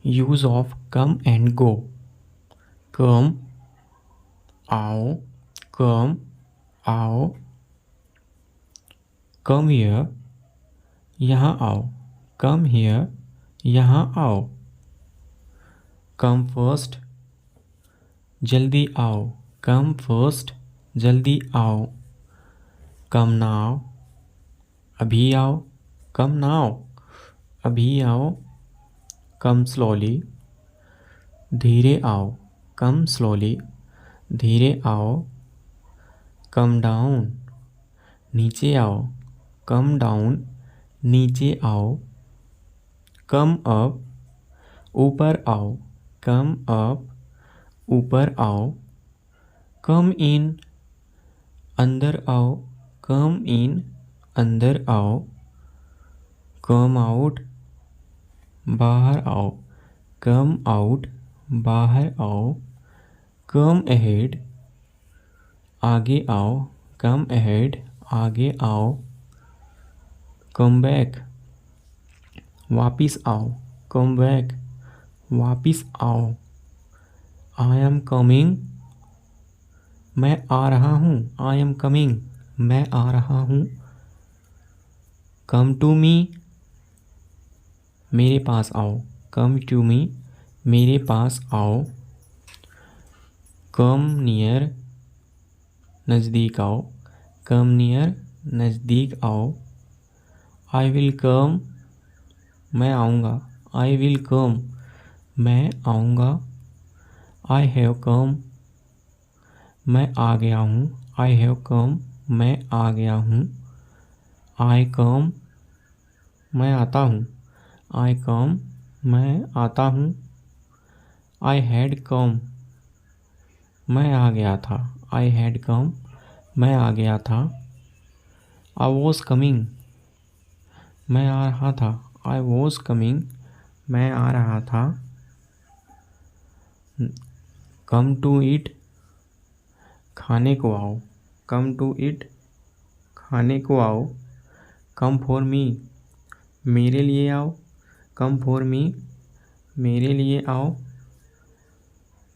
Use of come and go. Come, आओ, come, आओ। Come here, यहाँ आओ। कम हियर, यहाँ आओ। कम फर्स्ट, जल्दी आओ। कम फर्स्ट, जल्दी आओ। कम नाउ, अभी आओ। कम नाउ, अभी आओ। कम स्लोली, धीरे आओ। कम स्लोली, धीरे आओ। कम डाउन, नीचे आओ। कम डाउन, नीचे आओ। कम अप, ऊपर आओ। कम अप, ऊपर आओ। कम इन, अंदर आओ। कम इन, अंदर आओ। कम आउट, बाहर आओ। कम आउट, बाहर आओ। कम अहेड, आगे आओ। कम अहेड, आगे आओ। कम बैक, वापिस आओ। कम बैक, वापिस आओ। आई एम कमिंग, मैं आ रहा हूँ। आई एम कमिंग, मैं आ रहा हूँ। कम टू मी, मेरे पास आओ। कम टू मी, मेरे पास आओ। कम नियर, नज़दीक आओ। कम नियर, नज़दीक आओ। आई विल कम, मैं आऊँगा। आई विल कम, मैं आऊँगा। आई हैव कम, मैं आ गया हूँ। आई हैव कम, मैं आ गया हूँ। आई कम, मैं आता हूँ। आई कम, मैं आता हूँ। आई हैड कम, मैं आ गया था। आई हैड कम, मैं आ गया था। आई वॉज कमिंग, मैं आ रहा था। आई वॉज कमिंग, मैं आ रहा था। कम टू ईट, खाने को आओ। कम टू ईट, खाने को आओ। कम फॉर मी, मेरे लिए आओ। कम फॉर मी, मेरे लिए आओ।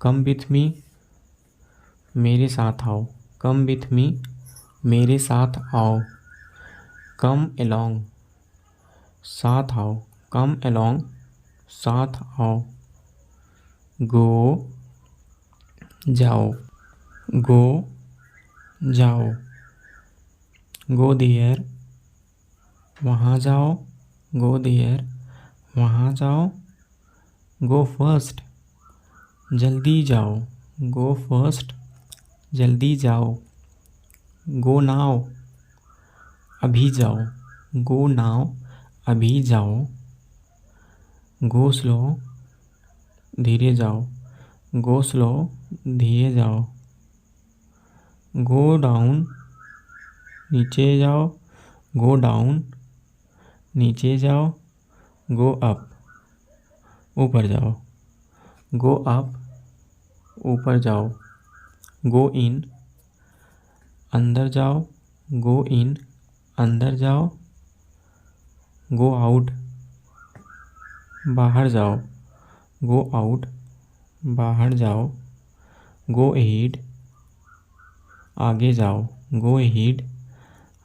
कम विथ मी, मेरे साथ आओ। कम विथ मी, मेरे साथ आओ। कम अलोंग, साथ आओ। कम अलोंग, साथ आओ। गो, जाओ। गो, जाओ। गो देयर, वहाँ जाओ। गो देयर, वहाँ जाओ। गो फर्स्ट, जल्दी जाओ। गो फर्स्ट, जल्दी जाओ। गो नाउ, अभी जाओ। गो नाउ, अभी जाओ। गो स्लो, धीरे जाओ। गो स्लो, धीरे जाओ। गो डाउन, नीचे जाओ। गो डाउन, नीचे जाओ। गो अप, ऊपर जाओ। गो अप, ऊपर जाओ। गो इन, अंदर जाओ। गो इन, अंदर जाओ। गो आउट, बाहर जाओ। गो आउट, बाहर जाओ। गो अहेड, आगे जाओ। गो अहेड,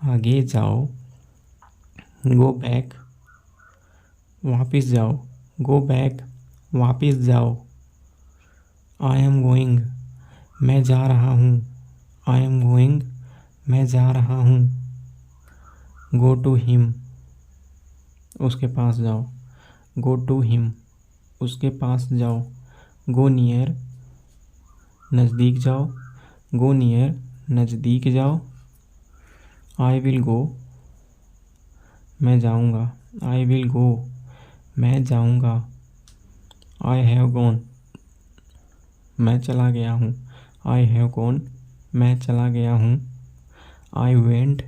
आगे जाओ। गो बैक, वापस जाओ। गो बैक, वापस जाओ। आई एम गोइंग, मैं जा रहा हूँ। आई एम गोइंग, मैं जा रहा हूँ। गो टू हिम, उसके पास जाओ। गो टू हिम, उसके पास जाओ। गो नियर, नज़दीक जाओ। गो नियर, नज़दीक जाओ। आई विल गो, मैं जाऊँगा। आई विल गो, मैं जाऊँगा। आई हैव गॉन, मैं चला गया हूँ। आई हैव गॉन, मैं चला गया हूँ। आई वेंट,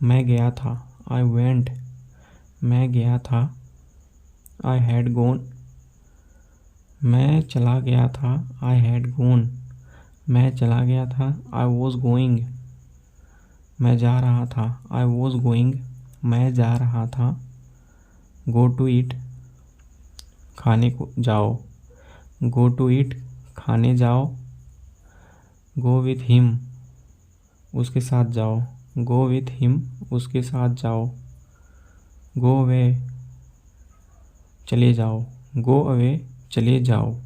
मैं गया था। आई वेंट, मैं गया था। आई हैड गॉन, मैं चला गया था। आई हैड गॉन, मैं चला गया था। आई वॉज गोइंग, मैं जा रहा था। आई वॉज गोइंग, मैं जा रहा था। गो टू ईट, खाने को जाओ। गो टू ईट खाने जाओ। गो विथ हिम उसके साथ जाओ। गो विथ हिम उसके साथ जाओ। गो अवे चले जाओ। गो अवे चले जाओ।